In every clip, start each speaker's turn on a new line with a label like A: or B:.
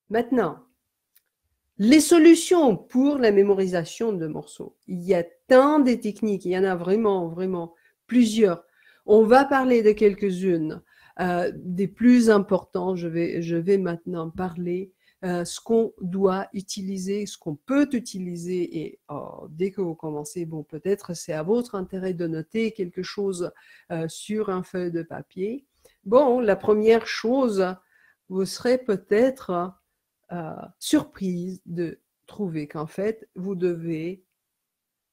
A: Maintenant, les solutions pour la mémorisation de morceaux. Il y a tant de techniques, il y en a vraiment, vraiment plusieurs. On va parler de quelques-unes des plus importantes. Je vais maintenant parler ce qu'on doit utiliser, ce qu'on peut utiliser. Et dès que vous commencez, bon, peut-être c'est à votre intérêt de noter quelque chose sur un feuille de papier. Bon, la première chose, vous serez peut-être surprise de trouver qu'en fait, vous devez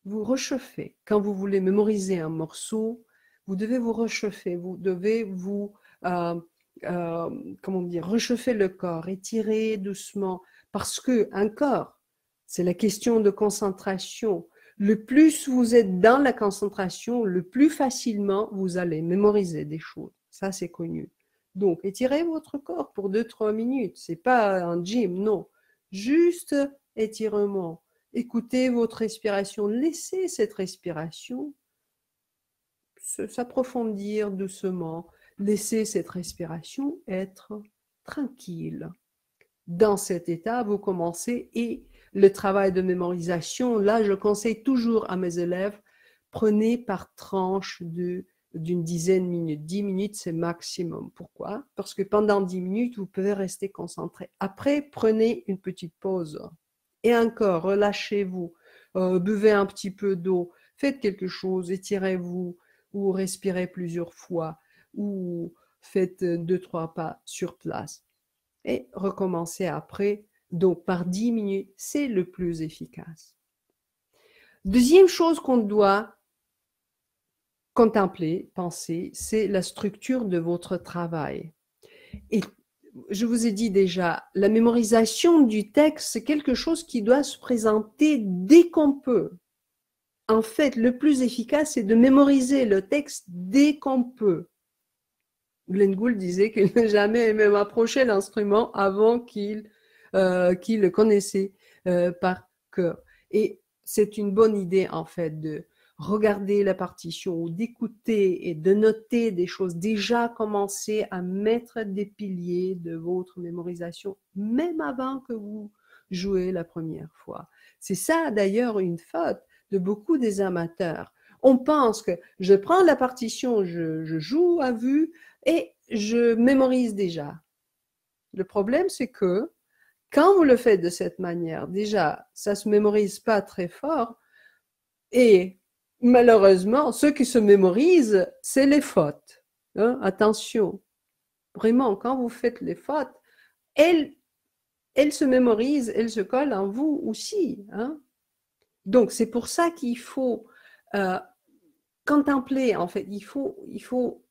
A: vous réchauffer. Quand vous voulez mémoriser un morceau, vous devez vous réchauffer, vous devez vous, comment dire, réchauffer le corps, étirer doucement, parce que un corps, c'est la question de concentration. Le plus vous êtes dans la concentration, le plus facilement vous allez mémoriser des choses. Ça, c'est connu. Donc, étirez votre corps pour 2-3 minutes. C'est pas un gym, non. Juste étirement. Écoutez votre respiration. Laissez cette respiration s'approfondir doucement. Laissez cette respiration être tranquille. Dans cet état, vous commencez et le travail de mémorisation, là, je conseille toujours à mes élèves, prenez par tranche d'une dizaine de minutes. 10 minutes, c'est maximum. Pourquoi? Parce que pendant 10 minutes, vous pouvez rester concentré. Après, prenez une petite pause. Et encore, relâchez-vous. Buvez un petit peu d'eau. Faites quelque chose, étirez-vous, ou respirez plusieurs fois, ou faites 2-3 pas sur place. Et recommencer après. Donc, par 10 minutes, c'est le plus efficace. Deuxième chose qu'on doit contempler, penser, c'est la structure de votre travail. Et je vous ai dit déjà, la mémorisation du texte, c'est quelque chose qui doit se présenter dès qu'on peut. En fait, le plus efficace, c'est de mémoriser le texte dès qu'on peut. Glenn Gould disait qu'il n'a jamais même approché l'instrument avant qu'il le connaissait par cœur. Et c'est une bonne idée, en fait, de regarder la partition ou d'écouter et de noter des choses. Déjà commencer à mettre des piliers de votre mémorisation, même avant que vous jouez la première fois. C'est ça, d'ailleurs, une faute de beaucoup des amateurs. On pense que je prends la partition, je joue à vue et je mémorise déjà. Le problème, c'est que quand vous le faites de cette manière, déjà, ça ne se mémorise pas très fort et malheureusement, ceux qui se mémorisent, c'est les fautes. Hein? Attention, vraiment, quand vous faites les fautes, elles se mémorisent, elles se collent en vous aussi. Hein? Donc, c'est pour ça qu'il faut contempler, en fait, il faut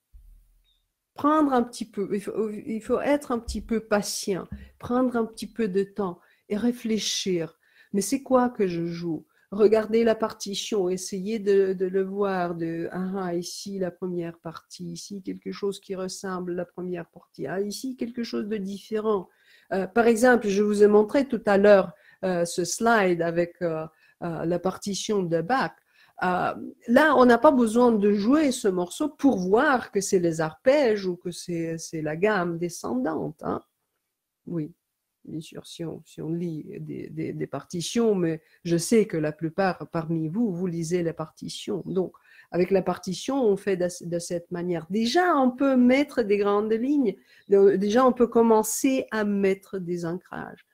A: prendre un petit peu, il faut être un petit peu patient, prendre un petit peu de temps et réfléchir. Mais c'est quoi que je joue? Regarder la partition, essayer de le voir, ici la première partie, ici quelque chose qui ressemble à la première partie, ici quelque chose de différent. Par exemple, je vous ai montré tout à l'heure ce slide avec la partition de Bach. Là, on n'a pas besoin de jouer ce morceau pour voir que c'est les arpèges ou que c'est la gamme descendante. Hein. Oui, bien sûr, si on lit des partitions, mais je sais que la plupart parmi vous, vous lisez les partitions. Donc, avec la partition, on fait de cette manière. Déjà, on peut mettre des grandes lignes. Déjà, on peut commencer à mettre des ancrages.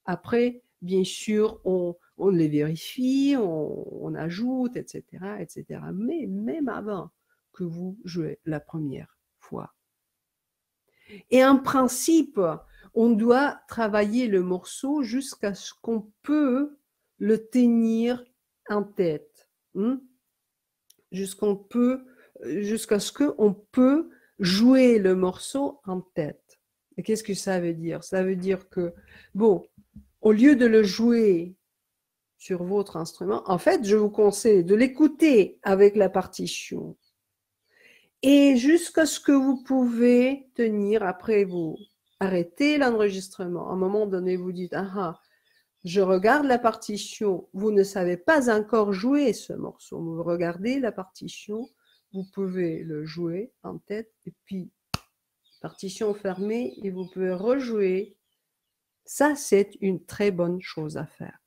A: Après, bien sûr, on les vérifie, on ajoute, etc., etc. Mais même avant que vous jouez la première fois. Et en principe, on doit travailler le morceau jusqu'à ce qu'on peut le tenir en tête. Jusqu'à ce qu'on peut jouer le morceau en tête. Et qu'est-ce que ça veut dire? Ça veut dire que, bon, au lieu de le jouer sur votre instrument, en fait, je vous conseille de l'écouter avec la partition. Et jusqu'à ce que vous pouvez tenir, après vous arrêtez l'enregistrement. À un moment donné, vous dites, je regarde la partition, vous ne savez pas encore jouer ce morceau. Vous regardez la partition, vous pouvez le jouer en tête, et puis partition fermée, et vous pouvez rejouer Ça, c'est une très bonne chose à faire,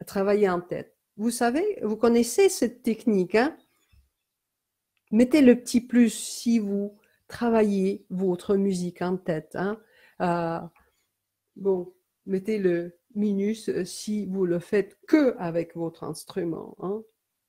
A: à travailler en tête. Vous savez, vous connaissez cette technique, hein? Mettez le petit plus si vous travaillez votre musique en tête, hein? Bon, mettez le minus si vous le faites que avec votre instrument, hein?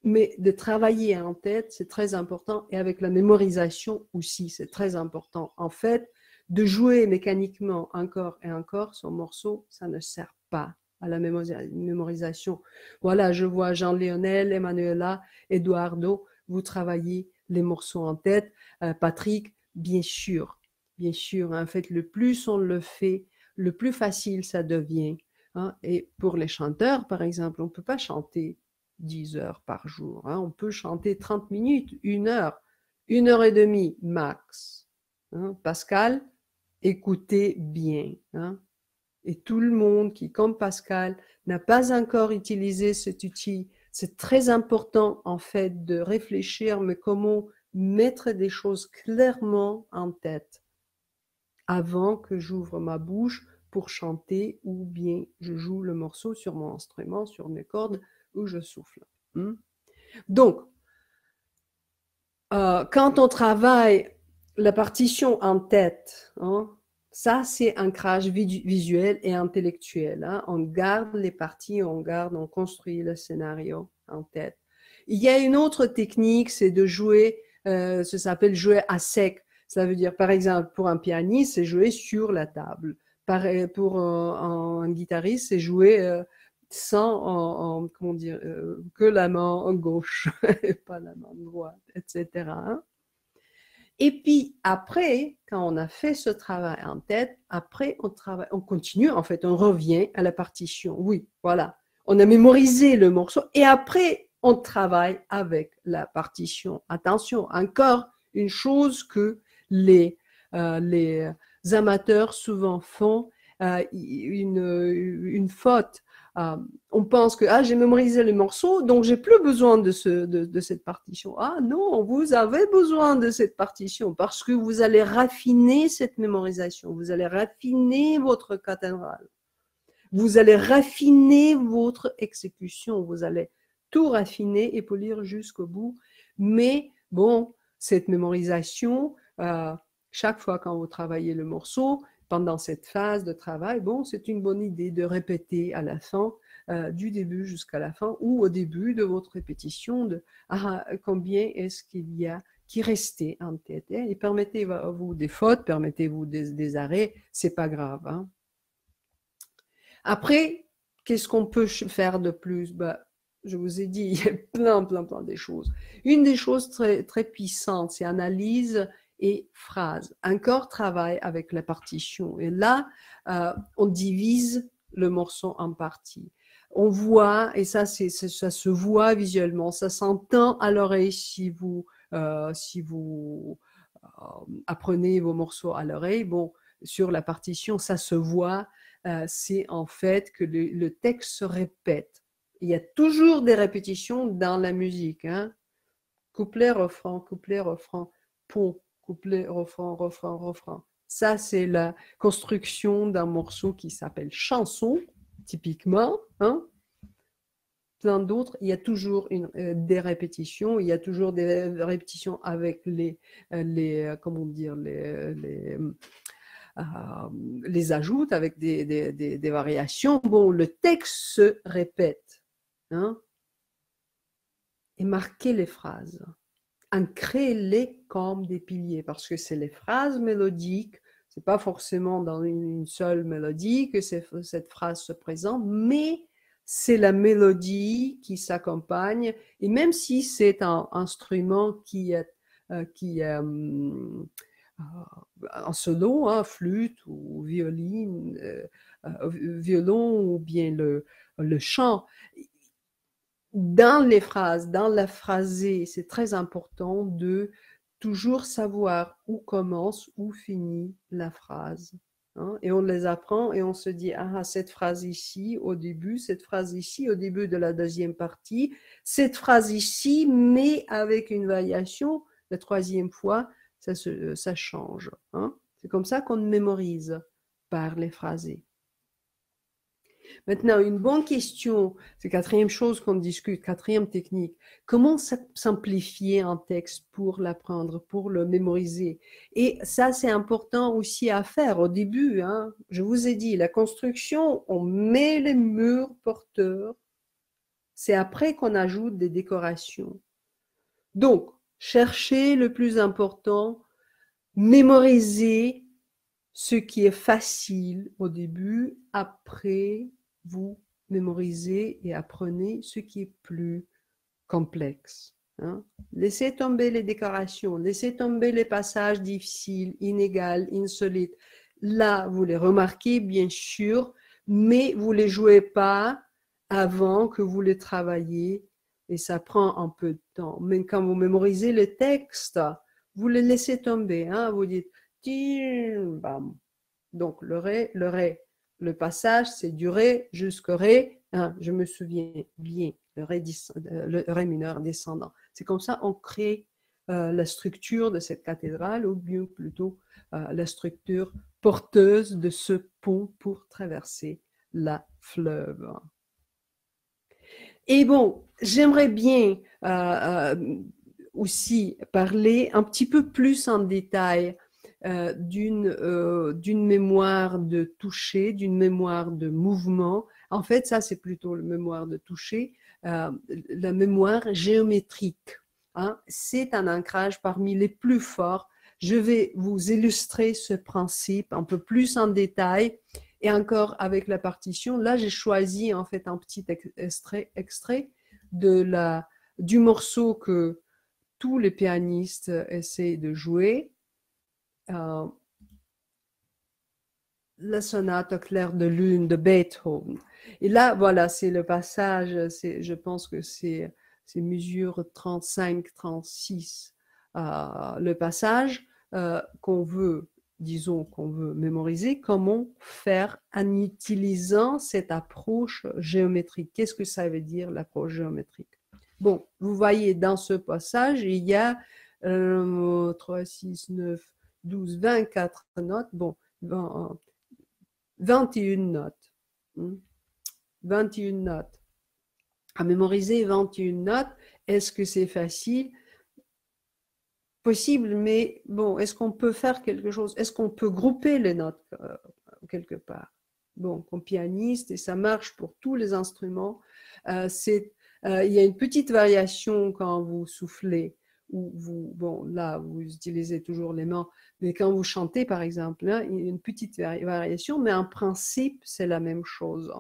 A: Mais de travailler en tête, c'est très important, et avec la mémorisation aussi, c'est très important. En fait, de jouer mécaniquement encore et encore son morceau, ça ne sert pas à la mémorisation. Voilà, je vois Jean-Lionel, Emanuela, Eduardo, vous travaillez les morceaux en tête. Patrick, bien sûr, en fait, le plus on le fait, le plus facile ça devient, hein. Et pour les chanteurs, par exemple, on ne peut pas chanter 10 heures par jour, hein. On peut chanter 30 minutes, 1 heure et demie max, hein. Pascal, écoutez bien, hein. Et tout le monde qui, comme Pascal, n'a pas encore utilisé cet outil, c'est très important en fait de réfléchir, mais comment mettre des choses clairement en tête avant que j'ouvre ma bouche pour chanter, ou bien je joue le morceau sur mon instrument, sur mes cordes, ou je souffle. Donc, quand on travaille la partition en tête, hein, ça c'est un ancrage visuel et intellectuel, hein. On garde les parties, on construit le scénario en tête. Il y a une autre technique, c'est de jouer, ça s'appelle jouer à sec. Ça veut dire, par exemple, pour un pianiste, c'est jouer sur la table. Pour un guitariste, c'est jouer sans, comment dire, que la main gauche et pas la main droite, etc., hein. Et puis après, quand on a fait ce travail en tête, après on continue, en fait, on revient à la partition. Oui, voilà. On a mémorisé le morceau et après on travaille avec la partition. Attention, encore une chose que les amateurs souvent font, une faute. On pense que j'ai mémorisé le morceau, donc j'ai plus besoin de cette partition. Ah non, vous avez besoin de cette partition parce que vous allez raffiner cette mémorisation, vous allez raffiner votre cathédrale, vous allez raffiner votre exécution, vous allez tout raffiner et polir jusqu'au bout. Mais bon, cette mémorisation, chaque fois quand vous travaillez le morceau, pendant cette phase de travail, bon, c'est une bonne idée de répéter à la fin, du début jusqu'à la fin, ou au début de votre répétition, de combien est-ce qu'il y a qui restait en tête. Et permettez-vous des fautes, permettez-vous des arrêts, c'est pas grave, hein. Après, qu'est-ce qu'on peut faire de plus? Je vous ai dit, il y a plein de choses. Une des choses très, très puissantes, c'est analyse et phrase. Un corps travaille avec la partition. Et là, on divise le morceau en parties. On voit, et ça se voit visuellement, ça s'entend à l'oreille si vous apprenez vos morceaux à l'oreille. Bon, sur la partition, ça se voit. C'est en fait que le texte se répète. Il y a toujours des répétitions dans la musique, hein. Couplet, refrain, pont, couplet, refrain, refrain, refrain. Ça, c'est la construction d'un morceau qui s'appelle chanson, typiquement, hein. Plein d'autres, il y a toujours des répétitions, il y a toujours des répétitions avec comment dire, les ajoute avec des variations. Bon, le texte se répète, hein, et marquez les phrases. Ancrez-les comme des piliers, parce que c'est les phrases mélodiques, c'est pas forcément dans une seule mélodie que cette phrase se présente, mais c'est la mélodie qui s'accompagne, et même si c'est un instrument qui est en solo, hein, flûte ou violon ou bien le chant. Dans les phrases, dans la phrasée, c'est très important de toujours savoir où commence, où finit la phrase, hein. Et on les apprend et on se dit, cette phrase ici au début, cette phrase ici au début de la deuxième partie, cette phrase ici, mais avec une variation, la troisième fois, ça change, hein. C'est comme ça qu'on mémorise par les phrasés. Maintenant, une bonne question, c'est quatrième chose qu'on discute, quatrième technique. Comment simplifier un texte pour l'apprendre, pour le mémoriser? Et ça, c'est important aussi à faire au début, hein. Je vous ai dit, la construction, on met les murs porteurs. C'est après qu'on ajoute des décorations. Donc, cherchez le plus important, mémorisez ce qui est facile au début, après vous mémorisez et apprenez ce qui est plus complexe. Hein. Laissez tomber les décorations, laissez tomber les passages difficiles, inégaux, insolites. Là, vous les remarquez bien sûr, mais vous ne les jouez pas avant que vous les travaillez et ça prend un peu de temps. Mais quand vous mémorisez le texte, vous les laissez tomber. Hein, vous dites bam. Donc le ré, le passage, c'est du ré jusqu'au ré. Hein, je me souviens bien, le ré mineur descendant. C'est comme ça on crée la structure de cette cathédrale, ou bien plutôt la structure porteuse de ce pont pour traverser la fleuve. Et bon, j'aimerais bien aussi parler un petit peu plus en détail d'une mémoire de toucher, d'une mémoire de mouvement. En fait, ça, c'est plutôt la mémoire de toucher, la mémoire géométrique. Hein. C'est un ancrage parmi les plus forts. Je vais vous illustrer ce principe un peu plus en détail. Et encore avec la partition, là j'ai choisi en fait un petit extrait du morceau que tous les pianistes essaient de jouer, la sonate au clair de lune de Beethoven. Et là, voilà, c'est le passage, je pense que c'est mesure 35-36, le passage qu'on veut, disons qu'on veut mémoriser. Comment faire en utilisant cette approche géométrique? Qu'est-ce que ça veut dire l'approche géométrique? Bon, vous voyez dans ce passage, il y a 3, 6, 9, 12, 24 notes. Bon, 21 notes. 21 notes. À mémoriser 21 notes, est-ce que c'est facile? Possible, mais bon, est-ce qu'on peut faire quelque chose? Est-ce qu'on peut grouper les notes quelque part? Bon, comme pianiste, et ça marche pour tous les instruments, il y a une petite variation quand vous soufflez, ou bon, là, vous utilisez toujours les mains, mais quand vous chantez, par exemple, hein, il y a une petite variation, mais en principe, c'est la même chose.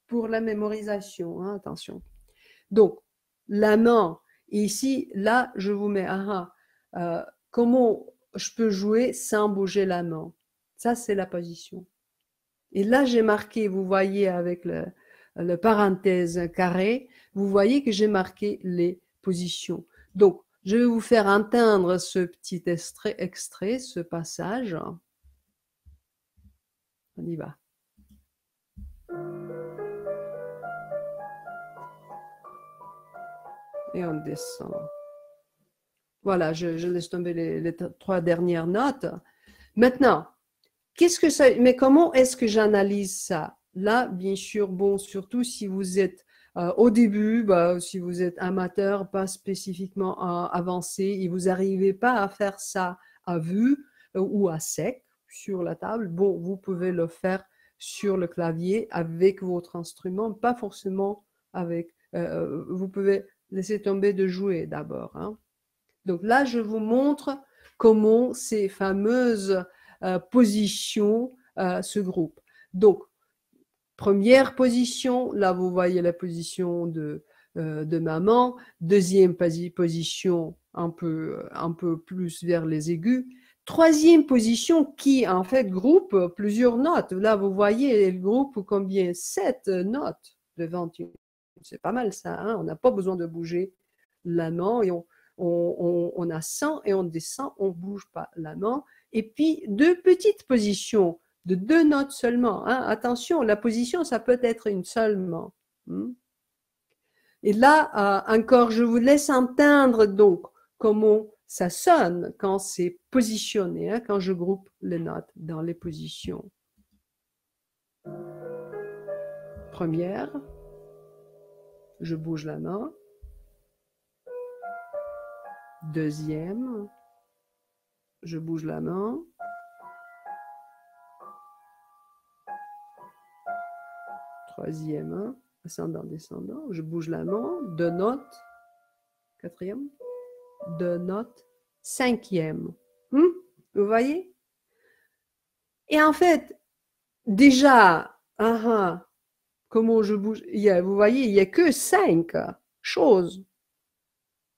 A: Pour la mémorisation, hein, attention. Donc, la main, et ici, là, je vous mets, comment je peux jouer sans bouger la main? Ça, c'est la position. Et là, j'ai marqué, vous voyez avec le parenthèse carré, vous voyez que j'ai marqué les positions. Donc, je vais vous faire entendre ce petit extrait, ce passage. On y va. Et on descend. Voilà, je laisse tomber les 3 dernières notes. Maintenant, mais comment est-ce que j'analyse ça? Là, bien sûr, bon, surtout si vous êtes au début, si vous êtes amateur, pas spécifiquement avancé, et vous n'arrivez pas à faire ça à vue ou à sec sur la table, bon, vous pouvez le faire sur le clavier avec votre instrument, pas forcément avec, vous pouvez laisser tomber de jouer d'abord. Hein. Donc là, je vous montre comment ces fameuses positions se groupent. Donc, première position, là vous voyez la position de maman. Deuxième position, un peu plus vers les aigus. Troisième position qui en fait groupe plusieurs notes. Là vous voyez, elle groupe combien? 7 notes de 21. C'est pas mal ça, hein. On n'a pas besoin de bouger la main et on ascend et on descend, on ne bouge pas la main. Et puis, 2 petites positions de 2 notes seulement. Hein. Attention, la position, ça peut être une seule main. Et là, encore, je vous laisse entendre donc comment ça sonne quand c'est positionné, hein, quand je groupe les notes dans les positions. Première, je bouge la main. Deuxième, je bouge la main. Troisième, ascendant, descendant, je bouge la main. Deux notes. Quatrième, deux notes. Cinquième. Vous voyez? Et en fait, déjà, comment je bouge? Vous voyez, il n'y a que 5 choses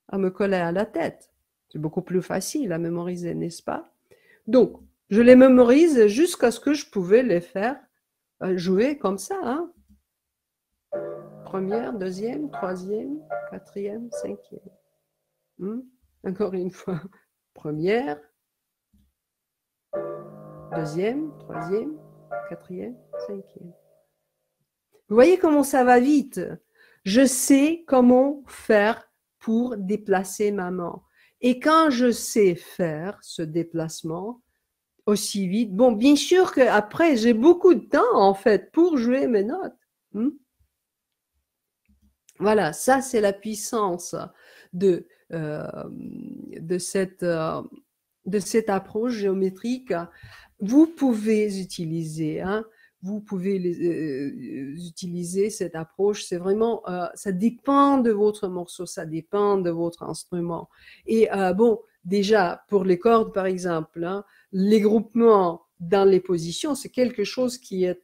A: à me coller à la tête. C'est beaucoup plus facile à mémoriser, n'est-ce pas? Donc, je les mémorise jusqu'à ce que je pouvais les faire jouer comme ça. Hein? Première, deuxième, troisième, quatrième, cinquième. Encore une fois. Première, deuxième, troisième, quatrième, cinquième. Vous voyez comment ça va vite? Je sais comment faire pour déplacer ma main. Et quand je sais faire ce déplacement aussi vite, bon, bien sûr qu'après, j'ai beaucoup de temps, en fait, pour jouer mes notes. Voilà, ça, c'est la puissance de cette approche géométrique. Vous pouvez utiliser, vous pouvez utiliser cette approche. C'est vraiment, ça dépend de votre morceau, ça dépend de votre instrument. Et bon, déjà, pour les cordes, par exemple, les groupements dans les positions, c'est quelque chose qui est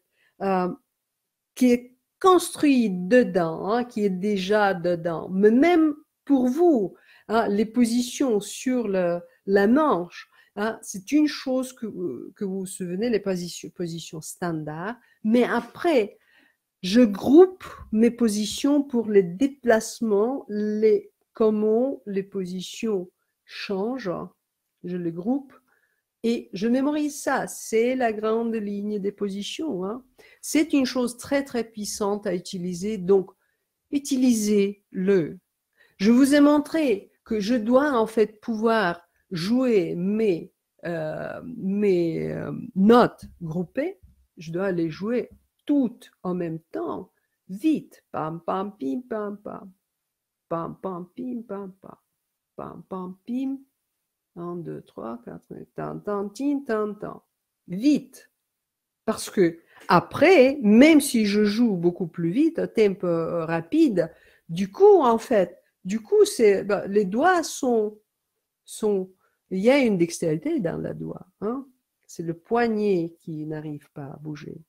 A: construit dedans, qui est déjà dedans. Mais même pour vous, les positions sur la manche, c'est une chose que vous vous souvenez, les positions standards. Mais après, je groupe mes positions pour les déplacements, comment les positions changent. Je les groupe. Et je mémorise ça, c'est la grande ligne des positions. C'est une chose très très puissante à utiliser, donc utilisez-le. Je vous ai montré que je dois en fait pouvoir jouer mes notes groupées, je dois les jouer toutes en même temps, vite, pam pam pim pam pam, pam pam pim pam pam, pam pam pim. 1, 2, 3, 4, tan. Vite. Parce que après, même si je joue beaucoup plus vite, à tempo rapide, du coup, en fait, les doigts sont, il y a une dextérité dans la doigt. C'est le poignet qui n'arrive pas à bouger.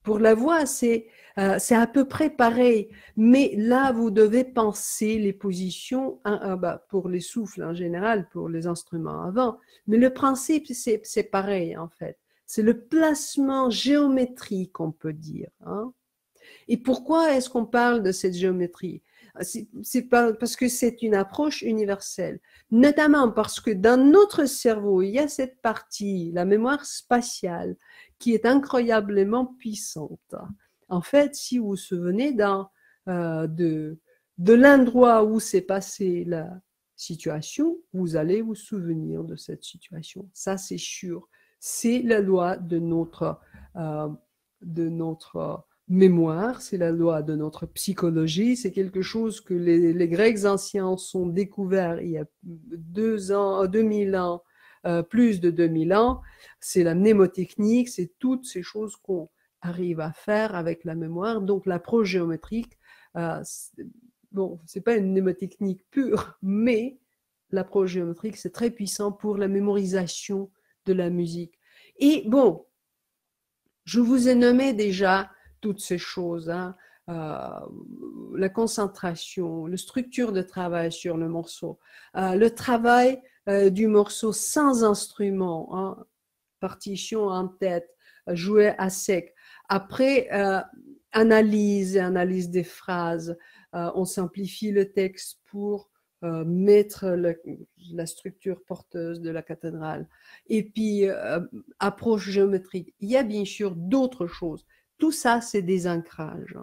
A: Pour la voix, c'est à peu près pareil, mais là, vous devez penser les positions, pour les souffles en général, pour les instruments avant, mais le principe, c'est pareil en fait. C'est le placement géométrique, on peut dire. Et pourquoi est-ce qu'on parle de cette géométrie? C'est parce que c'est une approche universelle, notamment parce que dans notre cerveau, il y a cette partie, la mémoire spatiale, qui est incroyablement puissante. En fait, si vous vous souvenez de l'endroit où s'est passée la situation, vous allez vous souvenir de cette situation. Ça, c'est sûr. C'est la loi de notre mémoire, c'est la loi de notre psychologie, c'est quelque chose que les Grecs anciens ont découvert il y a 2000 ans, plus de 2000 ans, c'est la mnémotechnique, c'est toutes ces choses qu'on arrive à faire avec la mémoire. Donc l'approche géométrique, bon, c'est pas une mnémotechnique pure, mais l'approche géométrique, c'est très puissant pour la mémorisation de la musique. Et bon, je vous ai nommé déjà toutes ces choses, la concentration, la structure de travail sur le morceau, le travail du morceau sans instrument, partition en tête, jouer à sec. Après, analyse des phrases, on simplifie le texte pour mettre la structure porteuse de la cathédrale. Et puis, approche géométrique. Il y a bien sûr d'autres choses. Tout ça, c'est des ancrages.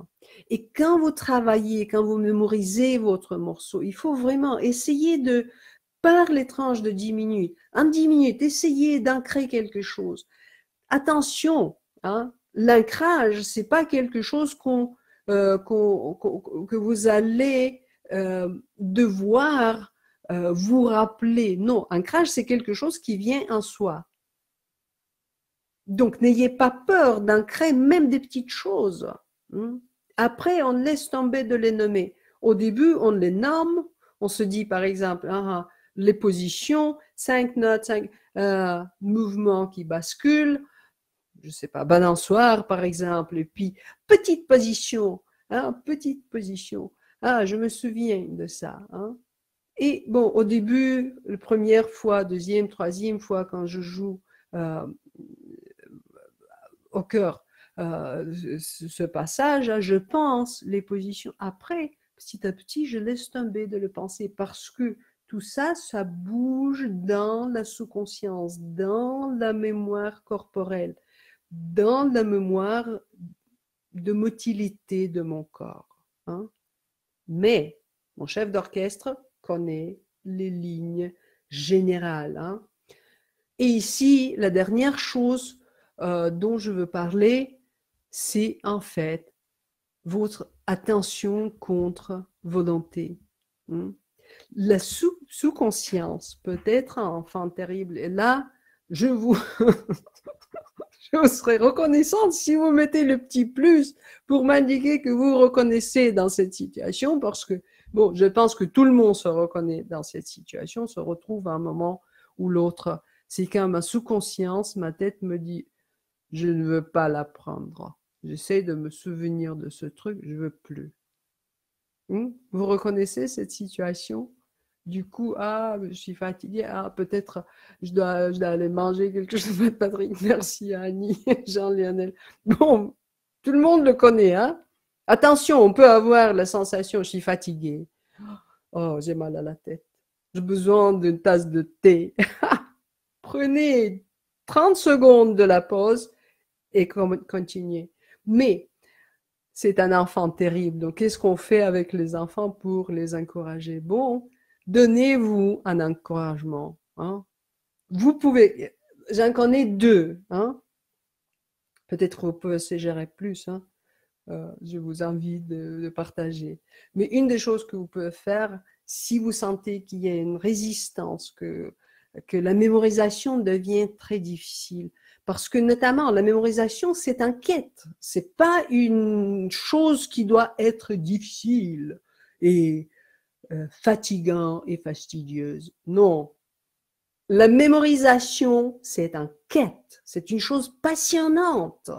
A: Et quand vous travaillez, quand vous mémorisez votre morceau, il faut vraiment essayer de, par les tranches de 10 minutes, en 10 minutes, essayer d'ancrer quelque chose. Attention, l'ancrage, c'est pas quelque chose qu'on que vous allez devoir vous rappeler. Non, un crash, c'est quelque chose qui vient en soi. Donc, n'ayez pas peur d'ancrer même des petites choses. Après, on laisse tomber de les nommer. Au début, on les nomme. On se dit, par exemple, les positions, 5 notes, 5 mouvements qui basculent. Je ne sais pas, balançoire, par exemple. Et puis, petite position. Petite position. Je me souviens de ça. Et bon, au début, la première fois, deuxième, troisième fois, quand je joue au cœur ce passage, je pense les positions. Après, petit à petit, je laisse tomber de le penser parce que tout ça, ça bouge dans la sous-conscience, dans la mémoire corporelle, dans la mémoire de motilité de mon corps. Mais mon chef d'orchestre connaît les lignes générales. Et ici, la dernière chose dont je veux parler, c'est en fait votre attention contre volonté. La sous-conscience peut être un enfant terrible. Et là, je vous serais reconnaissante si vous mettez le petit plus pour m'indiquer que vous reconnaissez dans cette situation, parce que, bon, je pense que tout le monde se reconnaît dans cette situation, se retrouve à un moment ou l'autre. C'est quand ma sous-conscience, ma tête me dit, je ne veux pas l'apprendre. J'essaie de me souvenir de ce truc, je veux plus. Vous reconnaissez cette situation? Du coup, je suis fatiguée, peut-être je dois aller manger quelque chose. Patrick, merci Annie, Jean-Lionel. Bon, tout le monde le connaît, Attention, on peut avoir la sensation, je suis fatiguée. Oh, j'ai mal à la tête. J'ai besoin d'une tasse de thé. Prenez 30 secondes de la pause et continuez. Mais c'est un enfant terrible. Donc, qu'est-ce qu'on fait avec les enfants pour les encourager? Bon, donnez-vous un encouragement. Vous pouvez, j'en connais deux. Peut-être vous pouvez se gérer plus. Je vous invite de partager. Mais une des choses que vous pouvez faire, si vous sentez qu'il y a une résistance, que la mémorisation devient très difficile, parce que notamment la mémorisation, c'est un quête, c'est pas une chose qui doit être difficile et fatigant et fastidieuse. Non, la mémorisation, c'est un quête, c'est une chose passionnante.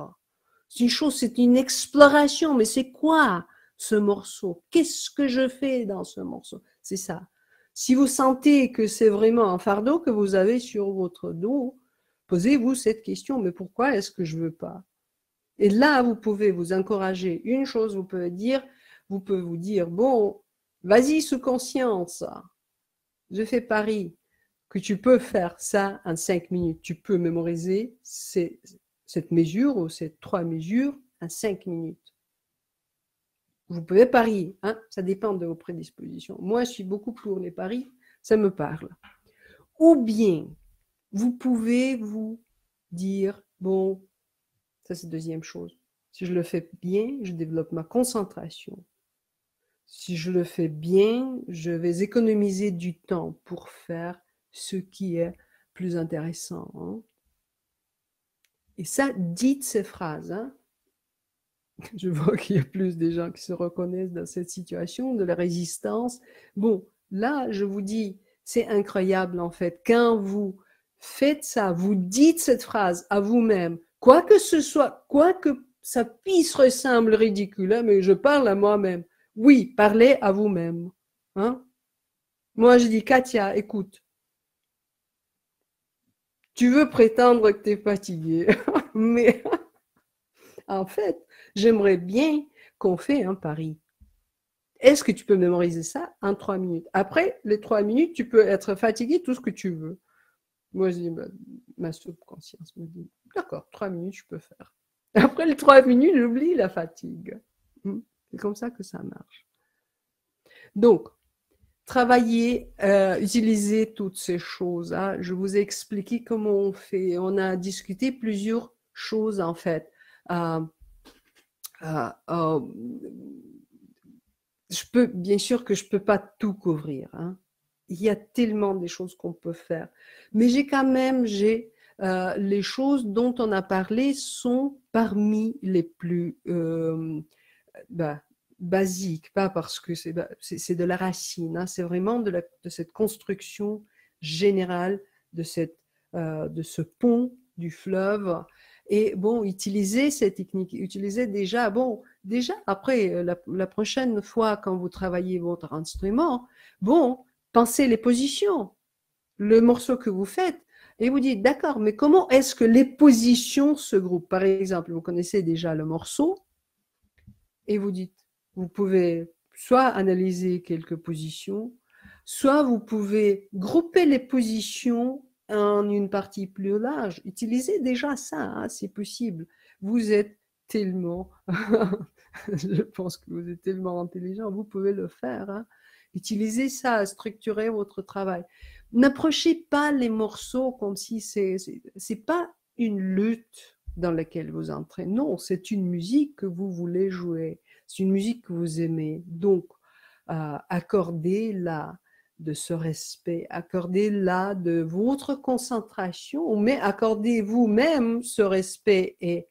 A: C'est une chose, c'est une exploration, mais c'est quoi ce morceau? Qu'est-ce que je fais dans ce morceau? C'est ça. Si vous sentez que c'est vraiment un fardeau que vous avez sur votre dos, posez-vous cette question, mais pourquoi est-ce que je veux pas? Et là, vous pouvez vous encourager. Une chose, vous pouvez vous dire, bon, vas-y sous conscience, je fais pari que tu peux faire ça en 5 minutes. Tu peux mémoriser cette mesure ou ces 3 mesures en 5 minutes. Vous pouvez parier, ça dépend de vos prédispositions. Moi, je suis beaucoup pour les paris, ça me parle. Ou bien, vous pouvez vous dire, bon, ça c'est deuxième chose, si je le fais bien, je développe ma concentration. Si je le fais bien, je vais économiser du temps pour faire ce qui est plus intéressant. Et ça, dites ces phrases. Je vois qu'il y a plus des gens qui se reconnaissent dans cette situation, de la résistance. Bon, là, je vous dis, c'est incroyable en fait. Quand vous faites ça, vous dites cette phrase à vous-même, quoi que ce soit, quoi que ça puisse ressembler ridicule, mais je parle à moi-même. Oui, parlez à vous-même. Moi, je dis, Katia, écoute, tu veux prétendre que tu es fatiguée, mais en fait, j'aimerais bien qu'on fait un pari. Est-ce que tu peux mémoriser ça en 3 minutes? Après les 3 minutes, tu peux être fatigué, tout ce que tu veux. Moi, je dis, ma subconscience me dit, d'accord, 3 minutes, je peux faire. Après les 3 minutes, j'oublie la fatigue. C'est comme ça que ça marche. Donc, travailler, utiliser toutes ces choses. Je vous ai expliqué comment on fait. On a discuté plusieurs choses, en fait. Ah, bien sûr que je peux pas tout couvrir, hein. Il y a tellement des choses qu'on peut faire. Mais les choses dont on a parlé sont parmi les plus bah, basiques, pas parce que c'est de la racine, hein, c'est vraiment de cette construction générale de ce pont du fleuve. Et bon, utiliser ces techniques, utiliser déjà après, la prochaine fois quand vous travaillez votre instrument, bon, pensez les positions, le morceau que vous faites, et vous dites, d'accord, mais comment est-ce que les positions se groupent? Par exemple, vous connaissez déjà le morceau, et vous pouvez soit analyser quelques positions, soit vous pouvez grouper les positions en une partie plus large. Utilisez déjà ça, hein, c'est possible. Vous êtes tellement, je pense que vous êtes tellement intelligent, vous pouvez le faire, hein. Utilisez ça à structurer votre travail. N'approchez pas les morceaux comme si c'est pas une lutte dans laquelle vous entrez. Non, c'est une musique que vous voulez jouer. C'est une musique que vous aimez. Donc, accordez-la de ce respect, accordez-la de votre concentration, mais accordez vous-même ce respect et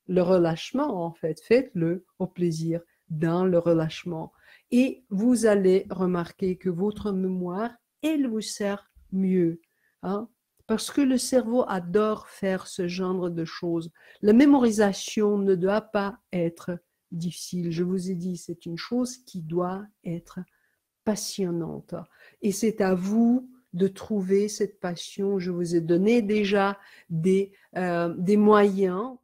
A: le relâchement, en fait. Faites-le au plaisir dans le relâchement. Et vous allez remarquer que votre mémoire, elle vous sert mieux, hein, parce que le cerveau adore faire ce genre de choses. La mémorisation ne doit pas être difficile. Je vous ai dit, c'est une chose qui doit être passionnante. Et c'est à vous de trouver cette passion. Je vous ai donné déjà des moyens